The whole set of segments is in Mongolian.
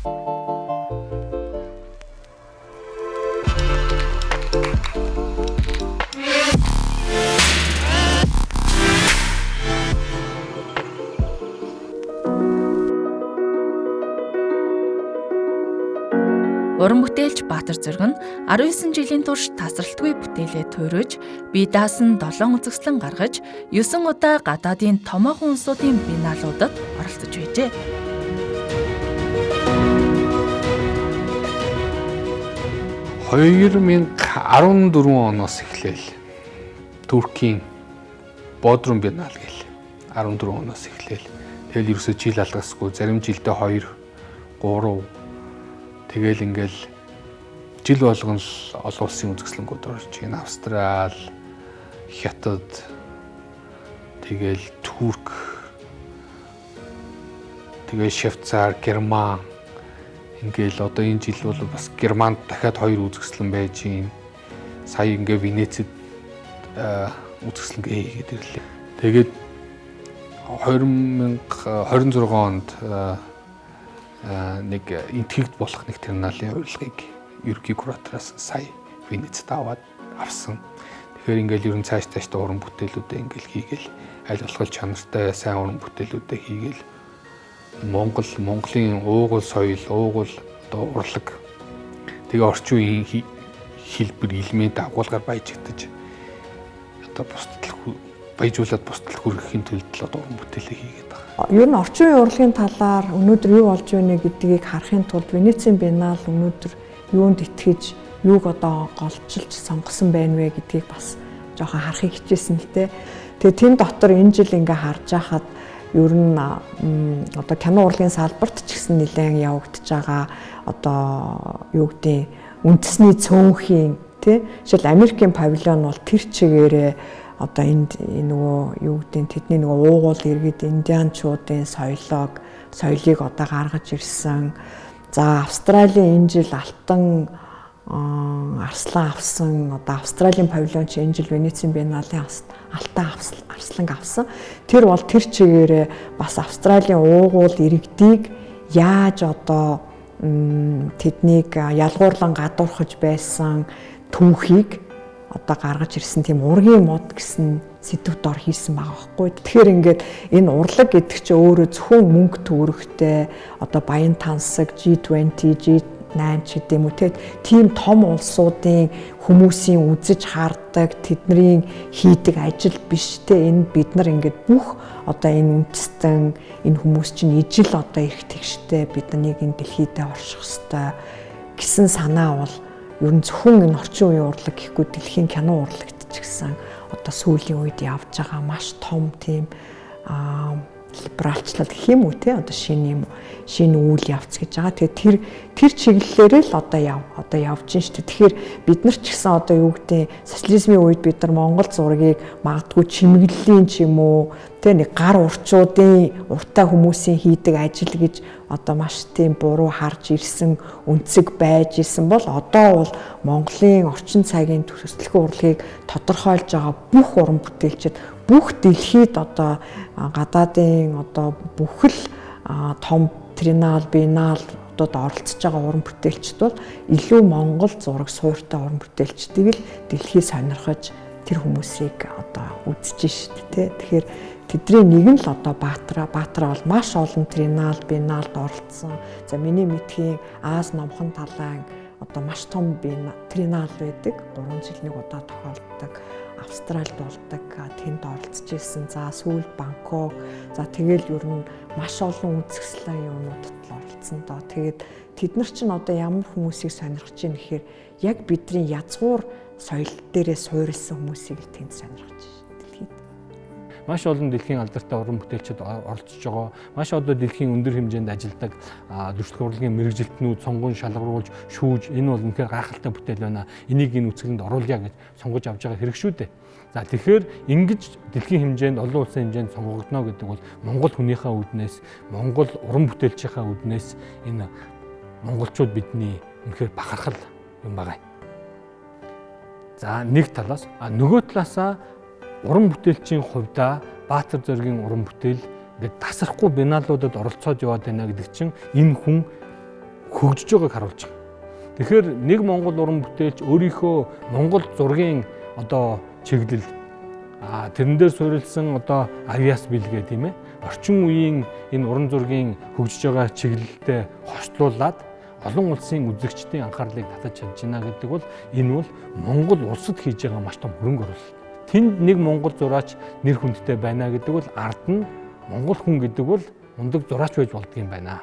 Уран бүтээлч Баатар Зориг нь 19 жилийн турш тасралтгүй бүтээлээ туурж, бие даасан 7 үзэсгэлэн гаргаж, 9 удаа гадаадын томоохон улсуудын биеналуудад оролцож байжээ. (2014 оноос эхлээл Туркийн Бодрум Биенал гээл 14 оноос эхлээл тэгэл ерөөсөө жил алгасгүй зарим жилдээ 2, 3 тэгэл ингээл жил болгон л олон улсын үзэсгэлэнгүүд орж байна. Австрал, Хятад, тэгэл Турк, тэгээ Швейцар, Герман ингээл одоо энэ жил бол бас Германд дахиад 2 үзэсгэлэн байж гин. Сая ингээ Венецэд үзэсгэлэнгээ хийгээд ирлээ. Тэгээд 2026 онд нэг интегт болох нэг терминалын урилгыг ерөнхий куратороос сая Венецд авсан. Тэгэхээр ингээл ерөн цаашдаа уран бүтээлүүдээ ингээл хийгээл аль болох чанартай сайн уран бүтээлүүдээ хийгээл Монголын уугуул соёл, уугуул одоо урлаг тэгээ орчин үеийн хэлбэр элемент агуулгаар баяжигдаж одоо баяжуулаад бусдад хүрэхийн тулд л одоо уран бүтээлээ хийгээд байгаа. Ер нь орчин үеийн урлагийн талаар өнөөдөр юу болж байна гэдгийг харахын тулд Венецийн Биенал өнөөдөр юунд итгэж, юуг одоо голчилж сонгосон байна вэ гэдгийг бас жоохон харахыг хичээсэн л дээ. Тэгээ тэн дотор энэ жил ингээ харж байхад ер нь одоо кино урлагийн салбарт ч гэсэн нэлээд явагдаж байгаа одоо юу гэдэг үндэсний цөөнхийн тий жишээл Америкийн павильон бол тэр чигээрээ одоо энд нөгөө юу гэдэг тэдний нөгөө уугуул иргэд индианчуудын соёлыг одоо гаргаж ирсэн. За Австралийн энэ жил алтан арслан авсан одоо Австралийн павильон ч энэ жил Венецийн Биеналын алтан арслан авсан. Тэр бол тэр чигээрээ бас Австралийн уугуул иргэдийг яаж одоо тэднийг ялгуурлан гадуурхаж байсан түүхийг одоо гаргаж ирсэн тийм ургийн мод гэсэн сэдвүүд ор хийсэн байгаа байхгүй. Тэгэхээр ингээд энэ урлаг гэдэг чинь өөрөө зөвхөн мөнгө төгрөгтэй одоо баян тансаг G20, G9 ч гэдэг юм уу тийм том улсуудын хүмүүсийн үзэж хардаг тэдний хийдэг ажил биш те энэ бид нар ингээд бүх одоо энэ үндэстэн энэ хүмүүс чинь ижил одоо их тэгштэй биднийг энэ дэлхийдээ орших ёстой гэсэн санаа бол ер нь зөвхөн энэ орчин үеийн урлаг гэхгүй дэлхийн кино урлагт ч гэсэн одоо сүүлийн үед явж байгаа маш том тийм либералчлал гэх юм уу те одоо шинэ үйл явц гэж байгаа. Тэгээ тэр чиглэлээрээ л одоо явж байна шүү дээ. Тэгэхээр бид нар ч гэсэн одоо юу гэдэг социализмын үед бид нар Монгол зургийг магадгүй чимэглэлийн ч юм уу те нэг гар урчуудын уртаа хүмүүсийн хийдэг ажил гэж одоо маш тийм буруу харж ирсэн үнцэг байж исэн бол одоо бол Монголын орчин цагийн төсөлтөлгүй урлагийг тодорхойлж байгаа бүх уран бүтээлчид бүх дэлхийд одоо гадаадын одоо бүх л том тринал, биеналуудад оролцож байгаа уран бүтээлчд бол илүү Монгол зураг суурьтай уран бүтээлчдийг л дэлхий сонирхож тэр хүмүүсийг одоо үзэж шүү дээ. Тэгэхээр тэдний нэг нь л одоо Баатар бол маш олон тринал, биеналд оролцсон. За миний мэдхийн Аз номхон талайн одоо маш том тринал байдаг. 3 жил нэг удаа тохиолддог. Австралид болдог, тэнд оролцож ирсэн. За сүүл Бангкок. За тэгэл ер нь маш олон үзэсгэлэн юмнуудад л оролцсон доо. Тэгээд тэд нар чинь одоо ямар хүмүүсийг сонирхож байна гэхээр яг бидний язгуур соёл дээрээ суурилсан хүмүүсийг л тэнд сонирхож байна. Маш олон дэлхийн алдартай уран бүтээлчид оролцож байгаа. Маш одоо дэлхийн өндөр хэмжээнд ажилладаг дүрслэх урлагийн мэрэгжилтнүүд сонгон шалгаруулж, шүүж энэ бол үнэхээр гайхалтай бүтээл байна. Энийг энэ үзэсгэлэнд оруулъя гэж сонгож авч байгаа хэрэг шүү дээ. За тэгэхээр ингэж дэлхийн хэмжээнд олон улсын хэмжээнд сонгогдно гэдэг бол Монгол хүнийхээ үүднээс, Монгол уран бүтээлчийнхээ үүднээс энэ монголчууд бидний үнэхээр бахархал юм байгаа. За нэг талаас нөгөө талаасаа уран бүтээлчийн хувьдаа Баатар Зоригийн уран бүтээл ингээд тасрахгүй биеналуудад оролцоод яваад байна гэдэг чинь энэ хүн хөгжиж байгааг харуулж байгаа. Тэгэхээр нэг Монгол уран бүтээлч өөрийнхөө Монгол зургийн одоо чиглэл тэрэн дээр суурилсан одоо авиас бэлгээ тийм ээ орчин үеийн энэ уран зургийн хөгжиж байгаа чиглэлтэй хослуулад олон улсын үзэгчдийн анхаарлыг татаж чадж байна гэдэг бол энэ бол Монгол улсад хийж байгаа маш том хөрөнгө оруулалт. Тэнд нэг монгол зураач нэр хүндтэй байна гэдэг бол ард нь монгол хүн гэдэг бол мундаг зураач байж болдгийм байна.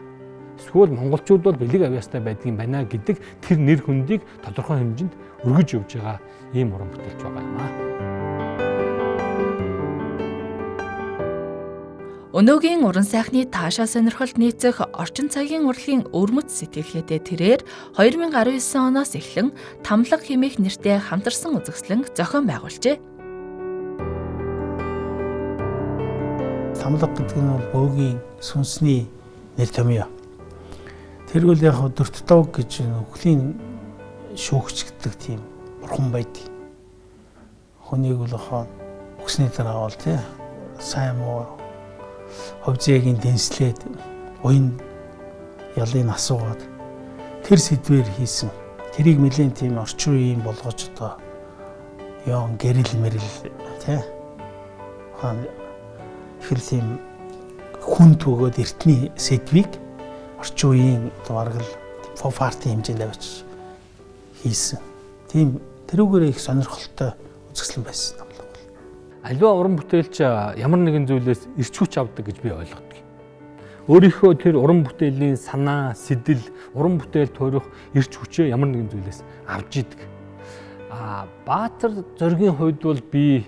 Эсвэл монголчууд бол бэлэг авьяастай байдгийм байна гэдэг тэр нэр хүндийг тодорхой хэмжээнд өргөж явж байгаа ийм уран бүтээлч байгаа юм аа. Өнөөгийн уран сайхны таашаа сонирхолд нийцэх орчин цагийн урлагийн өвөрмөц сэтгэлгээтэй тэрээр 2019 оноос эхлэн Тамлаг хэмээх нэртэй хамтарсан үзэсгэлэн зохион байгуулжээ. Тамлаг гэдэг нь бол бөөгийн сүнсний нэр томьёо. Тэр бол яг дөртөв гэж өхлийн шүүгч гэдэг тийм бурхан байдаг. Хүнийг бол өгсний дараа бол тий сайн муу ховзягийн дэнслээд уян ялыг асуугаад тэр сэдвээр хийсэн. Тэрийг нэлээд тийм орчин үеийн болгож одоо ёон гэрэл мэрэл тий ихэл тийм хүн төгөөд эртний сэдвийг орчин үеийн одоо бараг л поп арт хэмжээнд авчиж хийсэн. Тийм тэрүүгээр их сонирхолтой үзэсгэлэн байсан. Аливаа уран бүтээлч ямар нэгэн зүйлээс эрч хүч авдаг гэж би ойлгодог. Өөрийнхөө тэр уран бүтээлийн санаа, сэтэл, уран бүтээл тойрох эрч хүчээ ямар нэгэн зүйлээс авч идэг. Баатар зоригийн хувьд бол би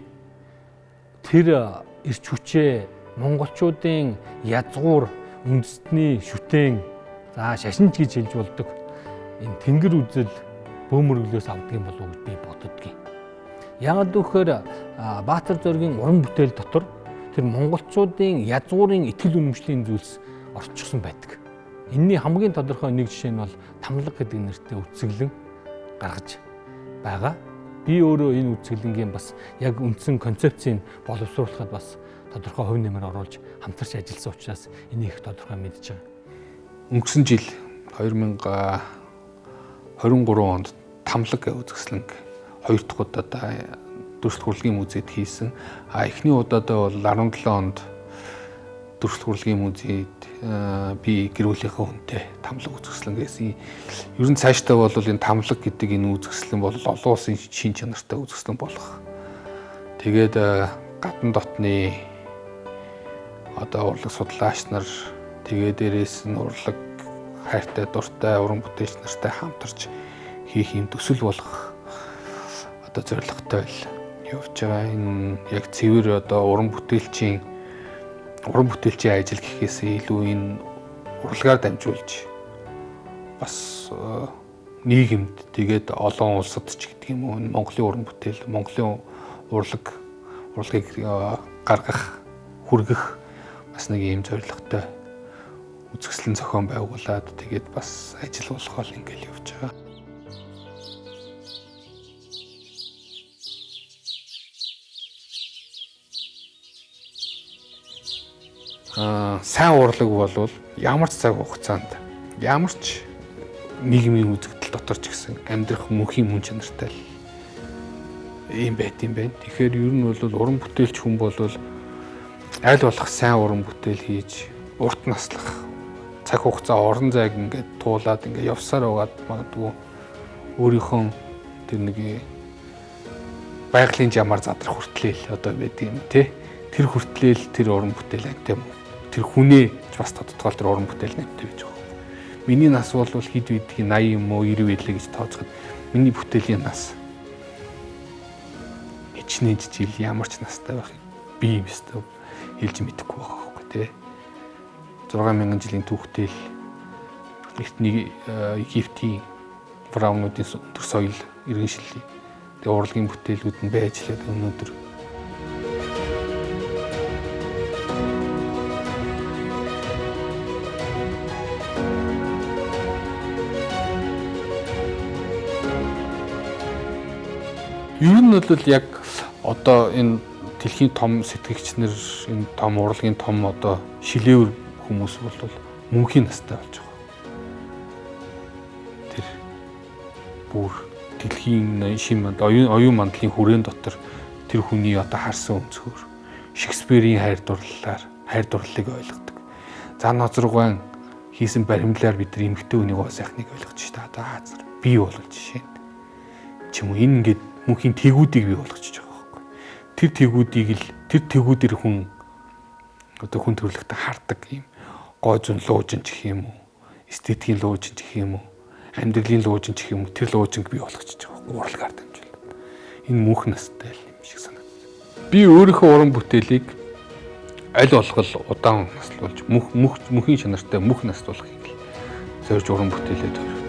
тэр эрч хүчээ монголчуудын язгуур, үндэстний шүтээн, шашинч гэж хэлж болдог. Энэ тэнгэр үзэл бөөмөргөлөөс авдаг юм болов уу гэж би боддгийн. Яагаад гэвэл Баатар зоригийн уран бүтээл дотор тэр монголчуудын язгуурын итгэл үнэмшлийн зүйлс орчихсон байдаг. Энийний хамгийн тодорхой нэг жишээ нь бол Тамлаг гэдэг нэртэй үзэсгэлэн гаргаж байгаа. Би өөрөө энэ үзэсгэлэнгийн бас яг үндсэн концепцийг боловсруулахад бас тодорхой хувь нэмэр оруулж хамтарч ажилласан учраас энийг их тодорхой мэдж байгаа. Өнгөрсөн жил 2023 онд Тамлаг гэх үзэсгэлэнг хоёр дахь удаа Дүрслэх урлагийн музейд хийсэн. Эхний удаадаа бол 17 онд Дүрслэх урлагийн музейд би гэр бүлийнхээ хүнтэй Тамлаг үзэсгэлэн гэсэн. Ер нь цаашдаа бол энэ Тамлаг гэдэг энэ үзэсгэлэн бол олон улсын шин чанартай үзэсгэлэн болох. Тэгээд гадна дотны одоо урлаг судлаач нар тэгээд дээрээс нь урлаг хайртай дуртай уран бүтээлч нартай хамтарч хийх юм төсөл болох одоо зорилготой явж байгаа. Энэ яг цэвэр одоо уран бүтээлчийн ажил гэхээсээ илүү энэ урлагаар дамжуулж бас нийгэмд тэгээд олон улсад ч гэдэг юм уу Монголын уран бүтээл, Монголын урлагийг гаргах, хүргэх бас нэг ийм зорилготой үзэсгэлэн зохион байгуулад тэгээд бас ажил болгоол ингээл явж байгаа. Сайн урлаг бол ямар ч цаг хугацаанд ямар ч нийгмийн үзэгдэл дотор ч гэсэн амьдрах мөнхийн мөн чанартай ийм байт юм байна. Тэгэхээр ер нь бол уран бүтээлч хүн бол аль болох сайн уран бүтээл хийж урт наслах цаг хугацаа орон зайг ингээд туулаад ингээд явсаар байгаад магадгүй өөрийнхөө тэр нэг байгалийн жамаар задрах хүртлээл одоо байдаг юм тий. Тэр хүртлээл тэр уран бүтээл амтай юм. Тэр хүнээ бас тодтогоол тэр уран бүтээл амтай байж байгаа. Миний нас бол хэд бидгийн 80 юм уу 90 байлээ гэж тооцоход миний бүтээлийн нас хичнээн жил ямар ч настай байх би юм өстө хэлж мэдэхгүй байгаа байхгүй тий. 6000 жилийн түүхтэй эртний Египтийн фараонуудын өндөр соёл иргэншил тэгээ урлагийн бүтээлүүд нь байж лээд өнөөдөр ер нь бол яг одоо энэ дэлхийн том сэтгэгч нар энэ том урлагийн том одоо шилээвэр хүмүүс бол мөнхийн настай болж байгаа. бүр дэлхийн шин оюун мандлын хүрээнд дотор тэр хүний одоо харсан өнцгөр Шекспирийн хайр дурлалыг ойлгодог. Зан Нозрогван хийсэн баримлаар бид нар эмэгтэй хүний гоо сайхныг ойлгож шүү дээ. Одоо Азар бий болгож жишээнд ч юм уу энэ ингээд мөнхийн тэгүүдийг бий болгож байгаа байхгүй. Тэр тэгүүдийг л тэр тэгүүдэр хүн одоо хүн төрлөختө хардаг юм гоо зүүн луужин ч гэх юм уу, эстетикийн луужин ч гэх юм уу, амьдралын луужин ч гэх юм уу, тэр луужинг бий болгож байгаа байхгүй. Урлагаар дамжуулаад. Энэ мөнх настай л юм шиг санагдав. Би өөрийнхөө уран бүтээлийг аль болгол удаан наслуулж мөнхийн чанартай мөнх наслуулахыг зорж уран бүтээлээ төр.